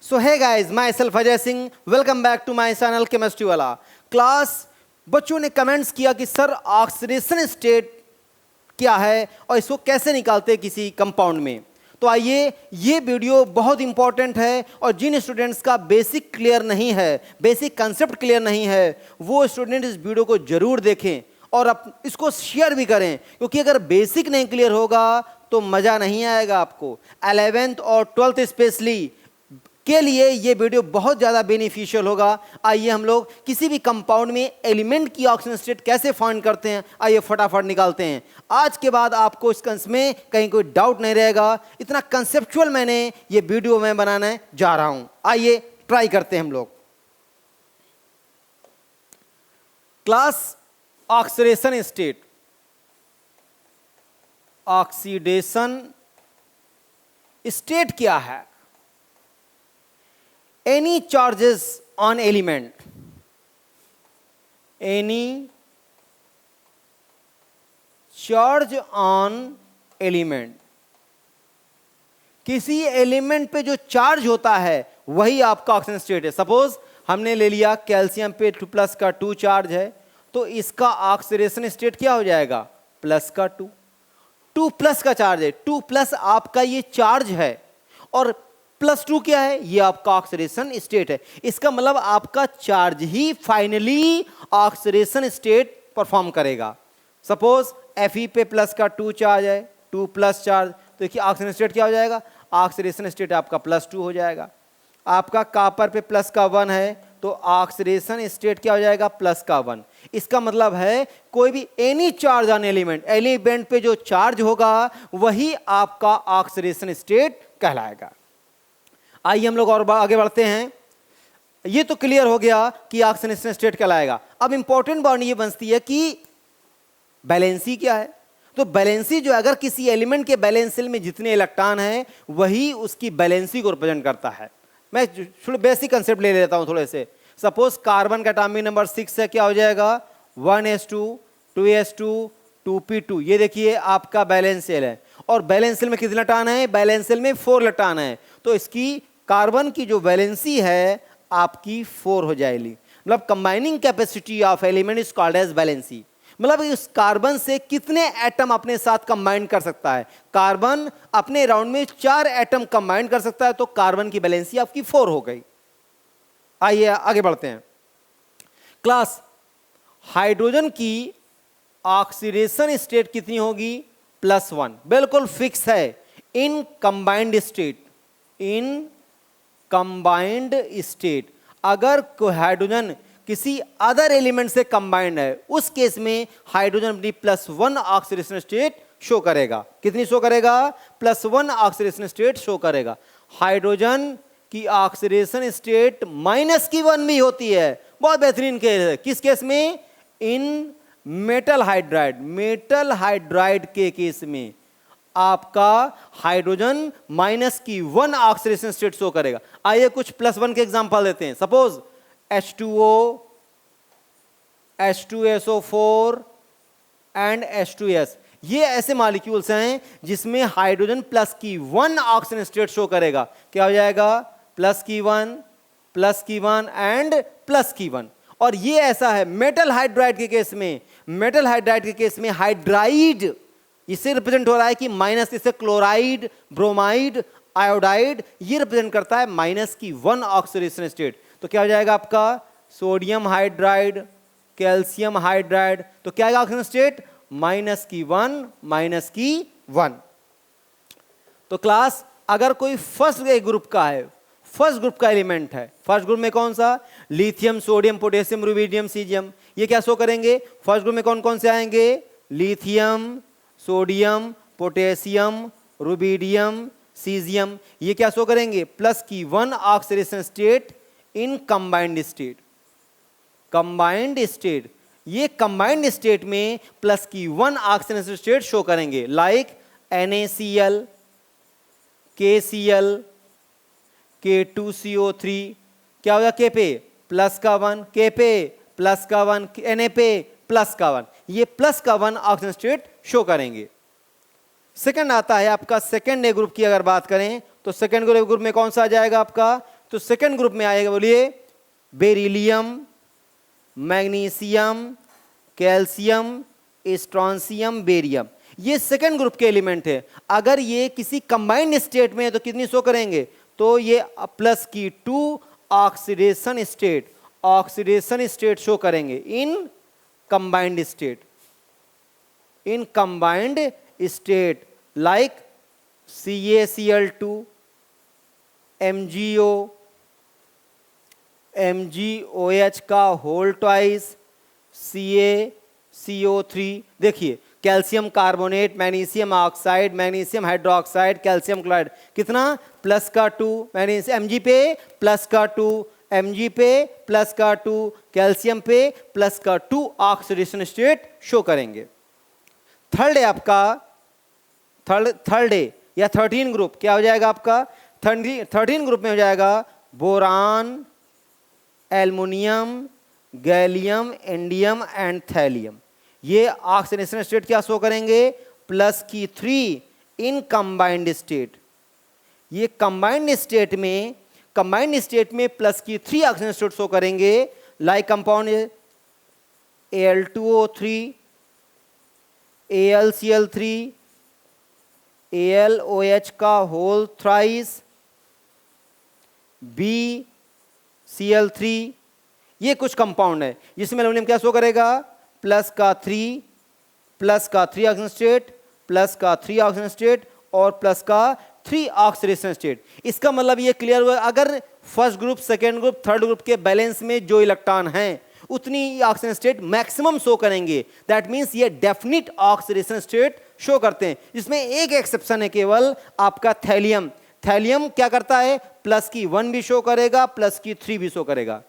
So hey guys, myself Ajay Singh, welcome back to my channel chemistry वाला class. बच्चों ने comments किया कि सर ऑक्सीडेशन स्टेट क्या है और इसको कैसे निकालते हैं किसी कंपाउंड में। तो आइए, ये वीडियो बहुत इंपॉर्टेंट है और जिन स्टूडेंट्स का बेसिक क्लियर नहीं है, बेसिक कंसेप्ट क्लियर नहीं है, वो स्टूडेंट इस वीडियो को जरूर देखें और इसको शेयर भी करें, क्योंकि अगर बेसिक नहीं क्लियर होगा तो मज़ा नहीं आएगा आपको। 11th और 12th स्पेशली के लिए ये वीडियो बहुत ज़्यादा बेनिफिशियल होगा। आइए हम लोग किसी भी कंपाउंड में एलिमेंट की ऑक्सीजन स्टेट कैसे फाइंड करते हैं, आइए फटाफट निकालते हैं। आज के बाद आपको इसमें कहीं कोई डाउट नहीं रहेगा, इतना कंसेप्चुअल मैंने ये वीडियो में बनाने जा रहा हूं। आइए ट्राई करते हैं हम लोग। Class, oxidation state, oxidation state क्या है? Any charges on element, any charge on element, किसी एलिमेंट पे जो चार्ज होता है वही आपका ऑक्सीजन स्टेट है। सपोज हमने ले लिया कैल्शियम पे 2+ का 2 चार्ज है, तो इसका ऑक्सीडेशन स्टेट क्या हो जाएगा? प्लस का 2। 2+ का चार्ज है, 2+ आपका ये चार्ज है और +2 क्या है? ये आपका ऑक्सीडेशन स्टेट है। इसका मतलब आपका चार्ज ही फाइनली ऑक्सीडेशन स्टेट परफॉर्म करेगा। सपोज Fe पे प्लस का 2 चार्ज है, 2+ चार्ज, तो देखिए ऑक्सीडेशन स्टेट क्या हो जाएगा? ऑक्सीडेशन स्टेट आपका +2 हो जाएगा। आपका कॉपर पे प्लस का 1 है, तो ऑक्सीडेशन स्टेट क्या हो जाएगा? प्लस का 1। इसका मतलब है कोई भी any charge on element, element पे जो चार्ज होगा वही आपका ऑक्सीडेशन स्टेट कहलाएगा। आइए हम लोग और आगे बढ़ते हैं। ये तो क्लियर हो गया कि ऑक्सीडेशन स्टेट कहलाएगा। अब इंपॉर्टेंट बात ये बनती है कि बैलेंसी क्या है। तो बैलेंसी जो, अगर किसी एलिमेंट के बैलेंसिल में जितने इलेक्ट्रॉन हैं वही उसकी बैलेंसी को रिप्रेजेंट करता है। मैं थोड़ा बेसिक कंसेप्ट ले लेता हूं थोड़े से। सपोज कार्बन का एटॉमिक नंबर 6 है, क्या हो जाएगा? 1s2 2s2 2p2। ये देखिए आपका बैलेंस सेल है और बैलेंस सेल में कितने इलेक्ट्रॉन है? बैलेंस सेल में 4 इलेक्ट्रॉन है, तो इसकी कार्बन की जो वैलेंसी है आपकी 4 हो जाएगी। मतलब combining capacity of element is called as valency. मतलब इस कार्बन से कितने एटम अपने साथ कंबाइन कर सकता है। कार्बन अपने राउंड में 4 एटम कंबाइन कर सकता है, तो कार्बन की वैलेंसी आपकी 4 हो गई। आइए आगे बढ़ते हैं। क्लास, हाइड्रोजन की ऑक्सीडेशन स्टेट कितनी होगी? +1। बिल्कुल फिक्स है in combined state. In combined state अगर कोई हाइड्रोजन किसी अदर एलिमेंट से कंबाइंड है, उस केस में हाइड्रोजन अपनी +1 ऑक्सीडेशन स्टेट शो करेगा। कितनी शो करेगा? +1 ऑक्सीडेशन स्टेट शो करेगा। हाइड्रोजन की ऑक्सीडेशन स्टेट -1 भी होती है। बहुत बेहतरीन केस है। किस केस में? इन मेटल हाइड्राइड। मेटल हाइड्राइड के केस में आपका हाइड्रोजन -1 ऑक्सीडेशन स्टेट शो करेगा। आइए कुछ +1 के एग्जांपल देते हैं। Suppose H2O, H2SO4 and H2S। ये ऐसे मॉलिक्यूल्स हैं जिसमें हाइड्रोजन +1 ऑक्सीडेशन स्टेट शो करेगा। क्या हो जाएगा? +1 +1 एंड +1। और ये ऐसा है मेटल हाइड्राइड के केस में। मेटल हाइड्राइड के केस में हाइड्राइड इससे रिप्रेजेंट हो रहा है कि माइनस, इससे क्लोराइड, ब्रोमाइड, आयोडाइड, ये रिप्रेजेंट करता है -1 ऑक्सीडेशन स्टेट। तो क्या हो जाएगा आपका? सोडियम हाइड्राइड, कैल्शियम हाइड्राइड, तो क्या आएगा ऑक्सीडेशन स्टेट? -1 तो क्लास, अगर कोई फर्स्ट ग्रुप का है, फर्स्ट ग्रुप का एलिमेंट है, फर्स्ट ग्रुप में कौन सा? Lithium, sodium, potassium, rubidium, caesium, ये क्या शो करेंगे? फर्स्ट ग्रुप में कौन कौन से आएंगे? Lithium, sodium, potassium, rubidium, caesium, ये क्या शो करेंगे? +1 oxidation state in combined state. Combined state, ये कंबाइंड स्टेट में +1 ऑक्सीडेशन स्टेट शो करेंगे। लाइक NaCl, KCl, K2CO3, क्या होगा? K पे +1, K पे +1, Na पे +1, ये +1 ऑक्सीजन स्टेट शो करेंगे। सेकंड आता है आपका सेकंड ए ग्रुप की अगर बात करें तो सेकंड ग्रुप में कौन सा आ जाएगा आपका? तो सेकंड ग्रुप में आएगा, बोलिए beryllium, magnesium, calcium, strontium, barium, ये सेकंड ग्रुप के एलिमेंट है। अगर ये किसी कंबाइंड स्टेट में है तो कितनी शो करेंगे, तो ये प्लस की 2 ऑक्सीडेशन स्टेट शो करेंगे in combined state, like CaCl2, MgOH का होल ट्वाइस, CaCO3। देखिए calcium carbonate, magnesium oxide, magnesium hydroxide, calcium chloride, कितना प्लस का 2, मैग्नीशियम Mg पे प्लस का 2, Mg पे प्लस का 2, कैल्शियम पे प्लस का 2 ऑक्सीडेशन स्टेट शो करेंगे। थर्ड है आपका थर्ड है या 13 ग्रुप, क्या हो जाएगा आपका 13 ग्रुप में हो जाएगा boron, aluminium, gallium, indium and thallium. ये ऑक्सीडेशन स्टेट क्या शो करेंगे, प्लस की 3 इन कंबाइंड स्टेट। ये कंबाइंड स्टेट में प्लस की 3 ऑक्सीडेशन स्टेट शो करेंगे, like compound Al2O3, AlCl3, AlOH का होल थ्राइस, BCl3, ये कुछ कंपाउंड है जिसमें एल्युमिनियम क्या शो करेगा, प्लस का 3 ऑक्सीजन स्टेट, प्लस का 3 ऑक्सीजन स्टेट और प्लस का 3 ऑक्सीडेशन स्टेट। इसका मतलब ये क्लियर हुआ, अगर first group, second group, third group के बैलेंस में जो इलेक्ट्रॉन हैं उतनी ऑक्सीजन स्टेट मैक्सिमम शो करेंगे। दैट मींस ये डेफिनिट ऑक्सीडेशन स्टेट शो करते हैं, जिसमें एक एक्सेप्शन है केवल आपका थैलियम। थैलियम क्या करता है, प्लस की 1 भी शो करेगा, प्लस की 3 भी शो करेगा।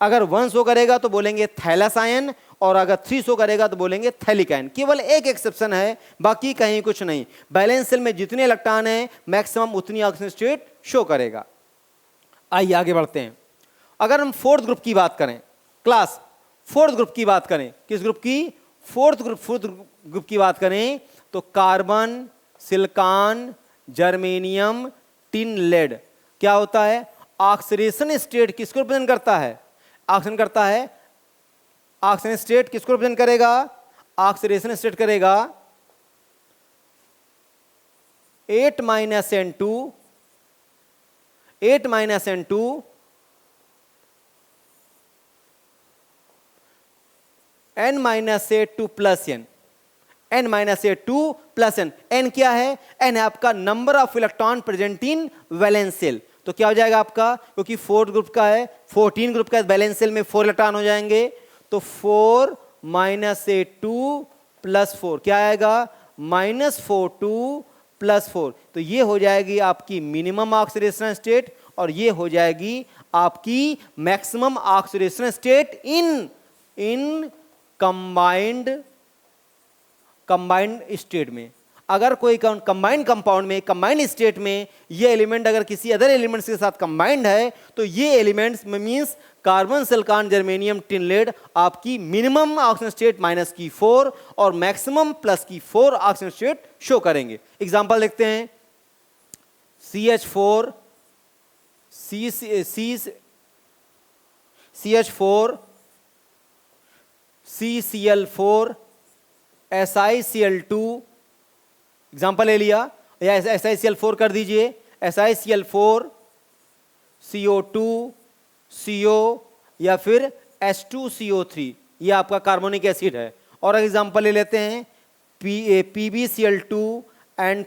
अगर 1 शो करेगा तो बोलेंगे थैलस आयन, और अगर 3 शो करेगा तो बोलेंगे थैलिक आयन। केवल एक एक्सेप्शन है, बाकी कहीं कुछ नहीं। बैलेंस शेल में जितने इलेक्ट्रॉन हैं मैक्सिमम उतनी ऑक्सीजन स्टेट शो करेगा। आइए आगे बढ़ते हैं। अगर हम फोर्थ ग्रुप की बात करें, क्लास फोर्थ ग्रुप की बात करें, किस ग्रुप की, फोर्थ ग्रुप की बात करें तो carbon, silicon, germanium, tin, lead क्या होता है, ऑक्सीडेशन स्टेट किसको रिप्रेजेंट करता है, ऑक्सीजन स्टेट किसको रिप्रेजेंट करेगा, ऑक्सीडेशन स्टेट करेगा 8 N2 N-A2 plus N, N-A2 plus N। N क्या है, N है आपका number of electron present in valence shell. तो क्या हो जाएगा आपका, क्योंकि फोर्थ ग्रुप का है, 14 ग्रुप का वैलेंस शेल में 4 इलेक्ट्रॉन हो जाएंगे, तो 4 -A2 प्लस 4 क्या आएगा, -4 प्लस 4। तो ये हो जाएगी आपकी मिनिमम ऑक्सीडेशन स्टेट, और ये हो जाएगी आपकी maximum oxidation state in combined state में। अगर कोई कंबाइंड कंपाउंड में, कंबाइंड स्टेट में ये एलिमेंट अगर किसी अदर एलिमेंट्स के साथ कंबाइंड है, तो ये elements means carbon, silicon, germanium, tin, lead आपकी मिनिमम ऑक्सीजन स्टेट -4 और मैक्सिमम +4 ऑक्सीजन स्टेट शो करेंगे। एग्जांपल देखते हैं, CH4, CCl4, SiCl2, एग्जाम्पल ले लिया, या SiCl4 कर दीजिए, SiCl4, CO2, CO या फिर H2CO3, ये आपका कार्बोनिक एसिड है। और एग्जाम्पल ले लेते हैं PbCl2 एंड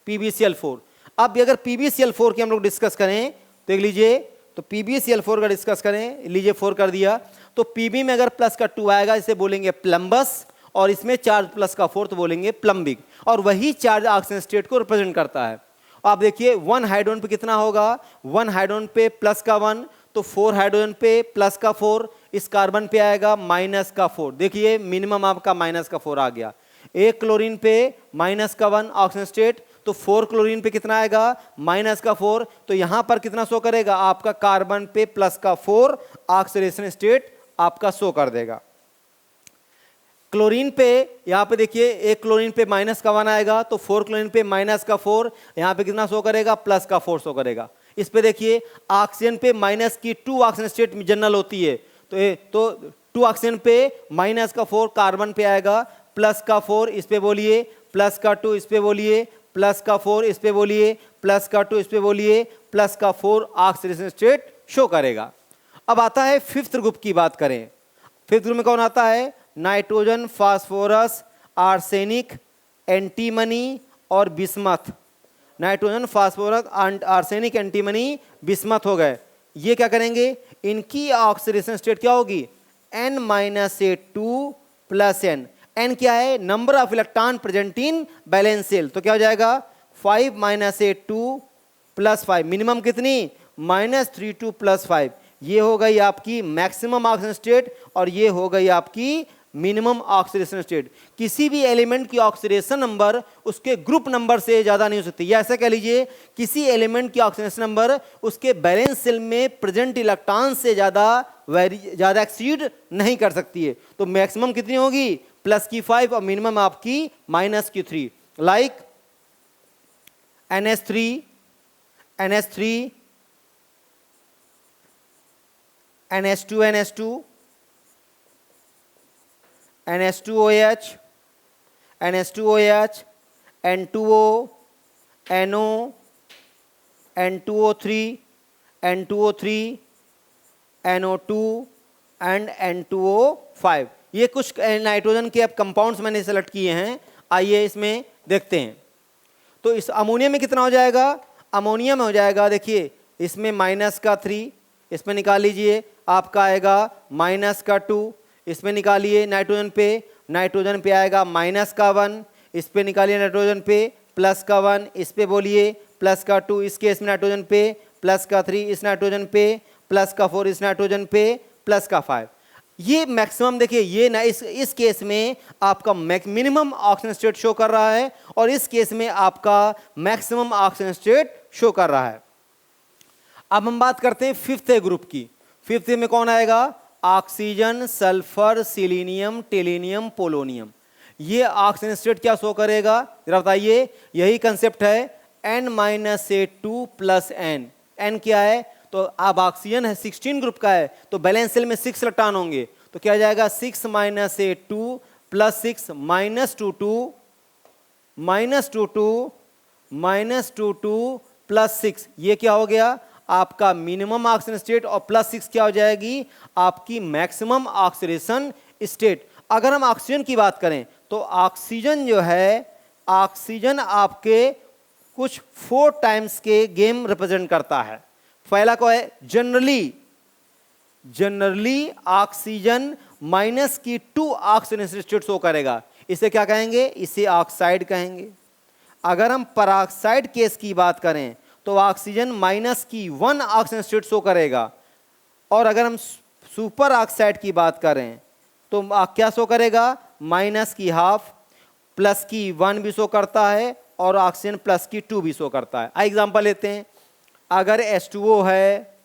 PbCl4। अब अगर PbCl4 की हम लोग डिस्कस करें, देख लीजिए, तो PbCl4 का डिस्कस करें, लीजिए 4 कर दिया, तो Pb में अगर प्लस का 2 आएगा इसे बोलेंगे प्लम्बस, और इसमें चार्ज प्लस का 4 तो बोलेंगे प्लम्बिक, और वही चार्ज ऑक्सीजन स्टेट को रिप्रेजेंट करता है। आप देखिए 1 हाइड्रोजन पे कितना होगा, 1 हाइड्रोजन पे प्लस का 1, तो 4 हाइड्रोजन पे प्लस का 4, इस कार्बन पे आएगा माइनस का 4। देखिए मिनिमम आपका माइनस का 4 आ गया। एक क्लोरीन पे माइनस का 1 ऑक्सीजन स्टेट, तो 4 क्लोरीन पे कितना आएगा, माइनस का 4। तो यहां पर कितना शो करेगा, आपका कार्बन पे प्लस का 4 ऑक्सीडेशन स्टेट आपका शो कर देगा। क्लोरीन पे यहाँ पे देखिए, एक क्लोरीन पे माइनस का 1 आएगा, तो 4 क्लोरीन पे माइनस का 4, यहाँ पे कितना शो करेगा, प्लस का 4 शो करेगा। इस पे देखिए ऑक्सीजन पे माइनस की 2 ऑक्सीजन स्टेट जनरल होती है, तो 2 ऑक्सीजन पे माइनस का 4 कार्बन पे आएगा, प्लस का 4 इस पे बोलिए, प्लस का 2 इस पे बोलिए, प्लस का 4 इस पे बोलिए, प्लस का 2 इस पे बोलिए, प्लस का 4 ऑक्सीडेशन स्टेट शो करेगा। अब आता है फिफ्थ ग्रुप की बात करें। फिफ्थ ग्रुप में कौन आता है, नाइट्रोजन, फास्फोरस, आर्सेनिक, एंटीमनी और bismuth. Nitrogen, phosphorus, arsenic, antimony, bismuth हो गए। ये क्या करेंगे, इनकी ऑक्सीडेशन स्टेट क्या होगी, N-2 प्लस N। N क्या है, number of electron present in valence shell, तो क्या हो जाएगा 5-2 प्लस 5, मिनिमम कितनी, -32 प्लस 5। ये हो गई आपकी मैक्सिमम ऑक्सीजन स्टेट और ये हो गई आपकी मिनिमम ऑक्सीडेशन स्टेट। किसी भी एलिमेंट की ऑक्सीडेशन नंबर उसके ग्रुप नंबर से ज़्यादा नहीं हो सकती, या ऐसा कह लीजिए किसी एलिमेंट की ऑक्सीडेशन नंबर उसके बैलेंस सेल में प्रेजेंट इलेक्ट्रॉन से ज़्यादा एक्सीड नहीं कर सकती है। तो मैक्सिमम कितनी होगी, प्लस की 5 और मिनिमम आपकी माइनस की 3। Like NH3, NH3, NH2, NH2, NH2OH, NH2OH, N2O, NO, N2O3, N2O3, NO2 and N2O5। ये कुछ नाइट्रोजन के अब कंपाउंड्स मैंने सेलेक्ट किए हैं, आइए इसमें देखते हैं। तो इस अमोनिया में कितना हो जाएगा, अमोनिया में हो जाएगा, देखिए इसमें माइनस का 3, इसमें निकाल लीजिए, आपका आएगा माइनस का 2, इसमें निकालिए नाइट्रोजन पे आएगा माइनस का 1, इस पे निकालिए नाइट्रोजन पे प्लस का 1, इस पे बोलिए प्लस का 2, इस केस में नाइट्रोजन पे प्लस का 3, इस नाइट्रोजन पे प्लस का 4, इस नाइट्रोजन पे प्लस का 5। ये मैक्सिमम देखिए, ये ना इस केस में आपका मिनिमम ऑक्सीजन स्टेट शो कर रहा है और इस केस में आपका मैक्सिमम ऑक्सीजन स्टेट शो कर रहा है। अब हम बात करते हैं फिफ्थ ग्रुप की। फिफ्थ में कौन आएगा, ऑक्सीजन, सल्फर, सिलीनियम, टेलिनियम, पोलोनियम। ये ऑक्सीजन स्टेट क्या शो करेगा, जरा बताइए। यही कंसेप्ट है, N-2 प्लस N। N क्या है, तो अब ऑक्सीजन है 16 ग्रुप का है, तो बैलेंस सेल में 6 इलेक्ट्रॉन होंगे, तो क्या हो जाएगा 6 - 2 प्लस 6 -22 -22 प्लस 6, ये क्या हो गया आपका मिनिमम ऑक्सीजन स्टेट, और प्लस 6 क्या हो जाएगी आपकी मैक्सिमम ऑक्सीडेशन स्टेट। अगर हम ऑक्सीजन की बात करें तो ऑक्सीजन जो है, ऑक्सीजन आपके कुछ 4 टाइम्स के गेम रिप्रेजेंट करता है। पहला को है जनरली ऑक्सीजन माइनस की 2 ऑक्सीजन स्टेट शो करेगा, इसे क्या कहेंगे, इसे ऑक्साइड कहेंगे। अगर हम पराऑक्साइड केस की बात करें तो ऑक्सीजन माइनस की 1 ऑक्सीजन स्टेट शो करेगा, और अगर हम सुपर ऑक्साइड की बात करें तो क्या शो करेगा, माइनस की हाफ, प्लस की 1 भी शो करता है और ऑक्सीजन प्लस की 2 भी शो करता है। एग्जांपल लेते हैं, अगर H2O है,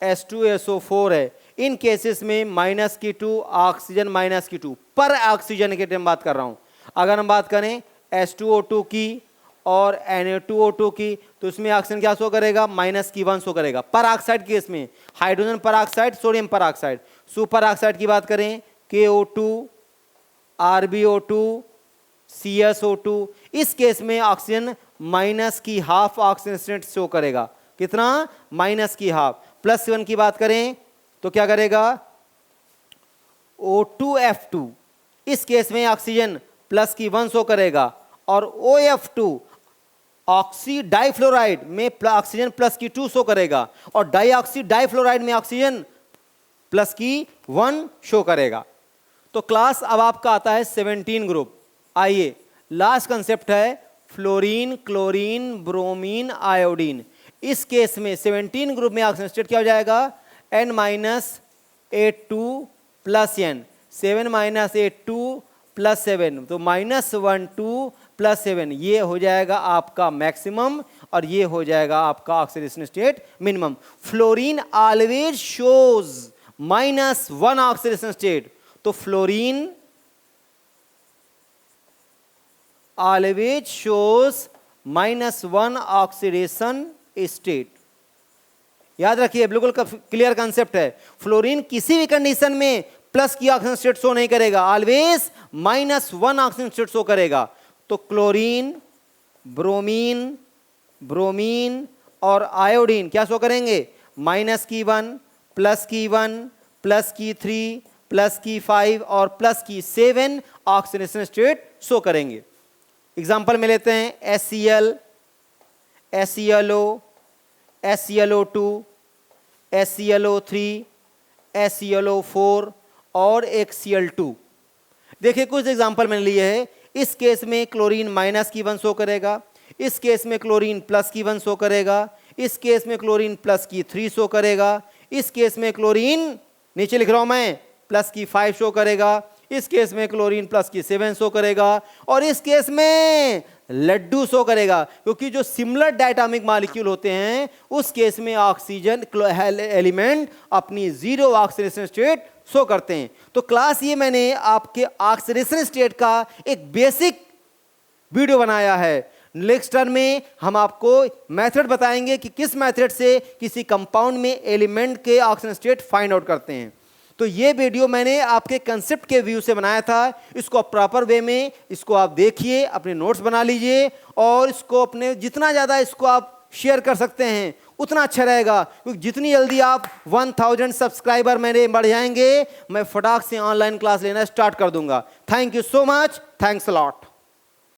H2SO4 है, इन केसेस में माइनस की 2 ऑक्सीजन माइनस की 2 पर ऑक्सीजन के टाइम बात कर रहा हूं। अगर हम बात करें H2O2 की और Na2O2 की, तो इसमें ऑक्सीजन क्या शो करेगा, माइनस की 1 शो करेगा। पर ऑक्साइड केस में हाइड्रोजन पर ऑक्साइड, सोडियम पर ऑक्साइड। सुपर ऑक्साइड की बात करें KO2, RbO2, CSO2, इस केस में ऑक्सीजन माइनस की हाफ ऑक्सीजन स्टेट शो करेगा, कितना, माइनस की हाफ। प्लस 1 की बात करें तो क्या करेगा, O2F2, इस केस में ऑक्सीजन प्लस की 1 शो करेगा, और OF2 ऑक्सी डाइफ्लोराइड में ऑक्सीजन प्लस की 2 शो करेगा, और डाइऑक्सी डाइफ्लोराइड में ऑक्सीजन प्लस की 1 शो करेगा। तो क्लास अब आपका आता है 17 ग्रुप। आइए लास्ट कंसेप्ट है फ्लोरीन, क्लोरीन, ब्रोमीन, आयोडीन। इस केस में 17 ग्रुप में ऑक्सीजन स्टेट क्या हो जाएगा, N-82 प्लस N, 7 - 82 प्लस 7, तो -12 प्लस 7, ये हो जाएगा आपका मैक्सिमम और ये हो जाएगा आपका oxidation state minimum. Fluorine always shows -1 oxidation state, तो fluorine always shows -1 oxidation state. याद रखिए, बिल्कुल क्लियर कंसेप्ट है। फ्लोरीन किसी भी कंडीशन में प्लस की ऑक्सीजन स्टेट शो नहीं करेगा, ऑलवेज -1 ऑक्सीजन स्टेट शो करेगा। तो क्लोरीन, ब्रोमीन, ब्रोमीन और आयोडीन क्या शो करेंगे? -1, +1, +3, +5 और +7 ऑक्सीडेशन स्टेट शो करेंगे। एग्जाम्पल में लेते हैं HCl, HClO, HClO2, HClO3, HClO4 और एक Cl2। देखिए कुछ एग्जाम्पल मैंने लिए हैं। इस केस में क्लोरीन -1 शो करेगा, इस केस में क्लोरीन +1 शो करेगा, इस केस में क्लोरीन +3 शो करेगा, इस केस में क्लोरीन नीचे लिख रहा हूं मैं +5 शो करेगा, इस केस में क्लोरीन +7 शो करेगा और इस केस में लड्डू शो करेगा। क्योंकि जो सिमिलर डायटोमिक मॉलिक्यूल होते हैं उस केस में ऑक्सीजन एलिमेंट अपनी 0 ऑक्सीडेशन स्टेट शो करते हैं। तो क्लास ये मैंने आपके ऑक्सीडेशन स्टेट का एक बेसिक वीडियो बनाया है। नेक्स्ट टर्म में हम आपको मेथड बताएंगे कि किस मेथड से किसी कंपाउंड में एलिमेंट के ऑक्सीजन स्टेट फाइंड आउट करते हैं। तो ये वीडियो मैंने आपके कंसेप्ट के व्यू से बनाया था। इसको प्रॉपर वे में इसको आप देखिए, अपने नोट्स बना लीजिए और इसको अपने जितना ज़्यादा इसको आप शेयर कर सकते हैं उतना अच्छा रहेगा। क्योंकि जितनी जल्दी आप 1000 सब्सक्राइबर मेरे बढ़ जाएंगे, मैं फटाक से ऑनलाइन क्लास लेना स्टार्ट कर दूंगा। Thank you so much, thanks a lot.